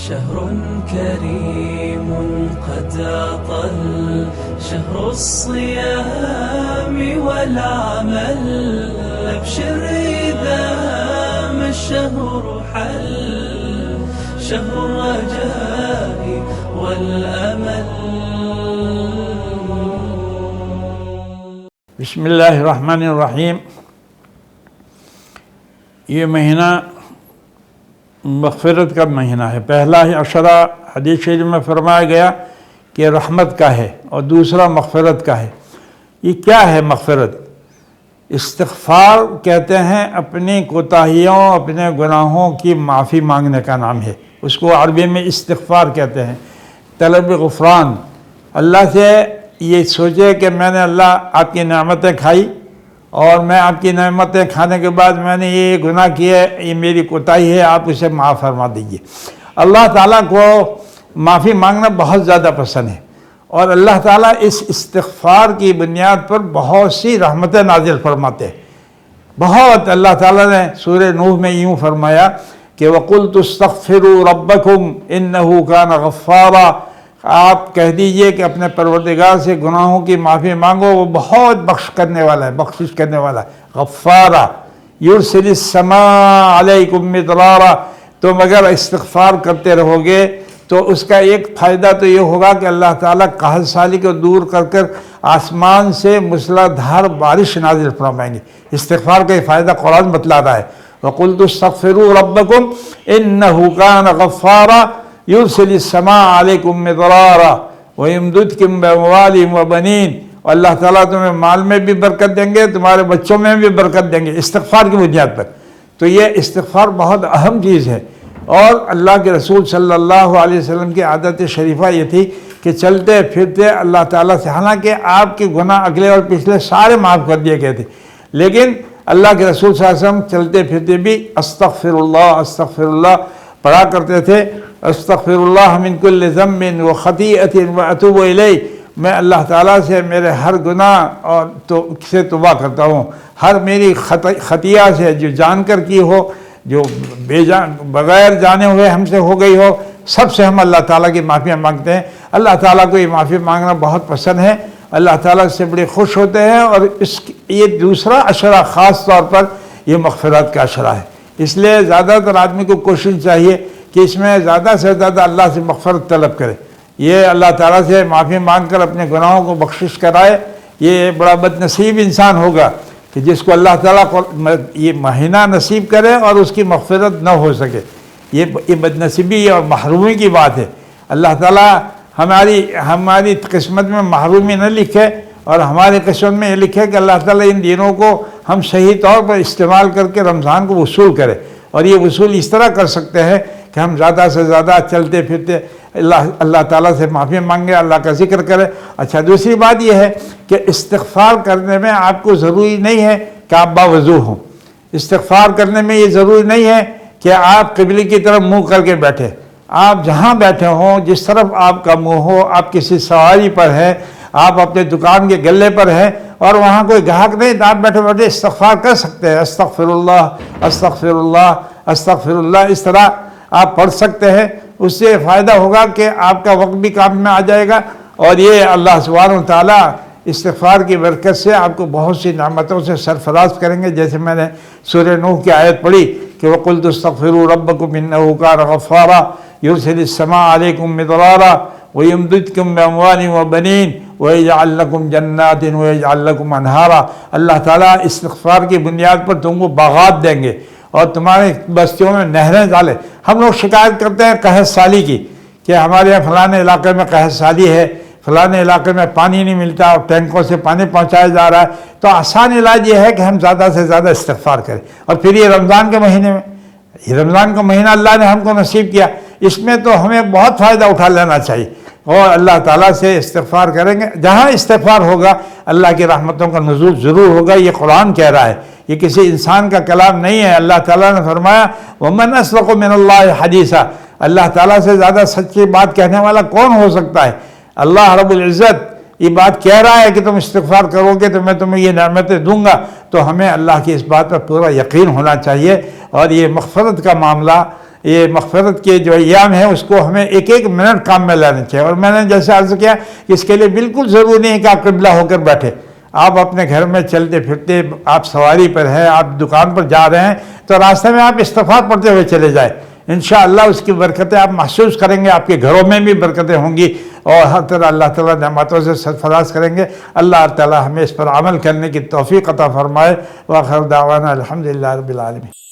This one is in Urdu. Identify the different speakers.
Speaker 1: شهر كريم قد أطل شهر الصيام والعمل أبشر إذا ما الشهر حل شهر الرجاء والأمل.
Speaker 2: بسم اللہ الرحمن الرحیم. یہ مہینہ مغفرت کا مہینہ ہے. پہلا عشرہ حدیث شریف میں فرمایا گیا کہ رحمت کا ہے اور دوسرا مغفرت کا ہے. یہ کیا ہے مغفرت؟ استغفار کہتے ہیں اپنی کوتاہیوں اپنے گناہوں کی معافی مانگنے کا نام ہے. اس کو عربی میں استغفار کہتے ہیں. طلب غفران، اللہ سے یہ سوچے کہ میں نے اللہ آپ کی نعمتیں کھائی اور میں آپ کی نعمتیں کھانے کے بعد میں نے یہ گناہ کیا ہے، یہ میری کوتاہی ہے، آپ اسے معاف فرما دیجئے. اللہ تعالیٰ کو معافی مانگنا بہت زیادہ پسند ہے اور اللہ تعالیٰ اس استغفار کی بنیاد پر بہت سی رحمتیں نازل فرماتے ہیں. بہت اللہ تعالیٰ نے سورہ نوح میں یوں فرمایا کہ وَقُلْتُ اسْتَغْفِرُوا رَبَّكُمْ إِنَّهُ كَانَ غَفَّارًا. آپ کہہ دیجئے کہ اپنے پروردگار سے گناہوں کی معافی مانگو، وہ بہت بخش کرنے والا ہے، بخشش کرنے والا ہے. غفارا یرسل السماء علیکم مدرارا. تم اگر استغفار کرتے رہو گے تو اس کا ایک فائدہ تو یہ ہوگا کہ اللہ تعالیٰ قحط سالی کو دور کر کر آسمان سے مسلح دھار بارش نازل فرمائیں گے. استغفار کا یہ فائدہ قرآن بتلا رہا ہے. وَقُلْتُ اسْتَغْفِرُوا رَبَّكُمْ إِنَّهُ كَانَ غَفَّارًا یرسل السماء علیکم مدرارا ویمددکم باموال وبنین. اور اللہ تعالیٰ تمہیں مال میں بھی برکت دیں گے، تمہارے بچوں میں بھی برکت دیں گے استغفار کی بنیاد پر. تو یہ استغفار بہت اہم چیز ہے. اور اللہ کے رسول صلی اللہ علیہ وسلم کی عادت شریفہ یہ تھی کہ چلتے پھرتے اللہ تعالیٰ سے، حالانکہ آپ کے گناہ اگلے اور پچھلے سارے معاف کر دیے گئے تھے، لیکن اللہ کے رسول صلی اللہ علیہ وسلم چلتے پھرتے بھی استغفر اللہ پڑھا کرتے تھے. استغفر اللہ من کل ذنب وخطیئۃ واتوب الیہ. میں اللہ تعالیٰ سے میرے ہر گناہ اور سے توبہ کرتا ہوں، ہر میری خطیہ سے جو جان کر کی ہو، جو بغیر جانے ہوئے ہم سے ہو گئی ہو، سب سے ہم اللہ تعالیٰ کی معافی مانگتے ہیں. اللہ تعالیٰ کو یہ معافی مانگنا بہت پسند ہے. اللہ تعالیٰ سے بڑے خوش ہوتے ہیں. اور یہ دوسرا عشرہ خاص طور پر یہ مغفرت کا عشرہ ہے. اس لیے زیادہ تر آدمی کو کوشش چاہیے کہ اس میں زیادہ سے زیادہ اللہ سے مغفرت طلب کرے. یہ اللہ تعالیٰ سے معافی مانگ کر اپنے گناہوں کو بخشش کرائے. یہ بڑا بد نصیب انسان ہوگا کہ جس کو اللہ تعالیٰ کو یہ مہینہ نصیب کرے اور اس کی مغفرت نہ ہو سکے. یہ بد نصیبی اور محرومی کی بات ہے. اللہ تعالیٰ ہماری قسمت میں محرومی نہ لکھے اور ہماری قسمت میں یہ لکھے کہ اللہ تعالیٰ ان دنوں کو ہم صحیح طور پر استعمال کر کے رمضان کو وصول کرے. اور یہ وصول اس طرح کر سکتے ہیں کہ ہم زیادہ سے زیادہ چلتے پھرتے اللہ تعالیٰ سے معافی مانگے، اللہ کا ذکر کرے. اچھا، دوسری بات یہ ہے کہ استغفار کرنے میں آپ کو ضروری نہیں ہے کہ آپ باوضو ہوں. استغفار کرنے میں یہ ضروری نہیں ہے کہ آپ قبلے کی طرف منہ کر کے بیٹھے. آپ جہاں بیٹھے ہوں، جس طرف آپ کا منہ ہو، آپ کسی سواری پر ہے، آپ اپنے دکان کے گلے پر ہیں اور وہاں کوئی گاہک نہیں، تو آپ بیٹھے بیٹھے استغفار کر سکتے ہیں. استغفر اللہ استغفر اللہ استغفر اللہ، اس طرح آپ پڑھ سکتے ہیں. اس سے فائدہ ہوگا کہ آپ کا وقت بھی کام میں آ جائے گا. اور یہ اللہ سبحانہ و تعالیٰ استغفار کی برکت سے آپ کو بہت سی نعمتوں سے سرفراز کریں گے. جیسے میں نے سورہ نوح کی آیت پڑھی کہ وَقُلْتُ اسْتَغْفِرُوا رَبَّكُمْ إِنَّهُ كَانَ غَفَّارًا يُرْسِلِ السَّمَاءَ عَلَيْكُمْ مِدْرَارًا وَيُمْدِدْكُمْ بِأَمْوَالٍ وَبَنِينَ وَيَجْعَلْ لَكُمْ جَنَّاتٍ وَيَجْعَلْ لَكُمْ أَنْهَارًا. اللہ تعالیٰ استغفار کی بنیاد پر تم کو باغات دیں گے اور تمہاری بستیوں میں نہریں ڈالیں. ہم لوگ شکایت کرتے ہیں قحط سالی کی کہ ہمارے یہاں فلانے علاقے میں قحط سالی ہے، فلانے علاقے میں پانی نہیں ملتا اور ٹینکوں سے پانی پہنچایا جا رہا ہے. تو آسان علاج یہ ہے کہ ہم زیادہ سے زیادہ استغفار کریں. اور پھر یہ رمضان کے مہینے میں، یہ رمضان کا مہینہ اللہ نے ہم کو نصیب کیا، اس میں تو ہمیں بہت فائدہ اٹھا لینا چاہیے اور اللہ تعالیٰ سے استغفار کریں گے. جہاں استغفار ہوگا اللہ کی رحمتوں کا نزول ضرور ہوگا. یہ قرآن کہہ رہا ہے، یہ کسی انسان کا کلام نہیں ہے. اللہ تعالیٰ نے فرمایا وَمَنْ أَصْدَقُ مِنَ اللَّهِ حَدِيثًا. اللہ تعالیٰ سے زیادہ سچی بات کہنے والا کون ہو سکتا ہے؟ اللہ رب العزت یہ بات کہہ رہا ہے کہ تم استغفار کرو گے تو میں تمہیں یہ نعمتیں دوں گا. تو ہمیں اللہ کی اس بات پر پورا یقین ہونا چاہیے. اور یہ مغفرت کا معاملہ یہ مغفرت کے جو ایام ہیں اس کو ہمیں ایک ایک منٹ کام میں لانا چاہیے. اور میں نے جیسے عرض کیا اس کے لیے بالکل ضروری نہیں ہے کہ آپ قبلہ ہو کر بیٹھے. آپ اپنے گھر میں چلتے پھرتے، آپ سواری پر ہیں، آپ دکان پر جا رہے ہیں، تو راستے میں آپ استغفار پڑھتے ہوئے چلے جائیں. انشاءاللہ اس کی برکتیں آپ محسوس کریں گے، آپ کے گھروں میں بھی برکتیں ہوں گی اور ہر طرح اللہ تعالیٰ نعمتوں سے سرفراز کریں گے. اللہ تعالیٰ ہمیں اس پر عمل کرنے کی توفیق عطا فرمائے. وآخر دعوانا الحمدللہ رب العالمین.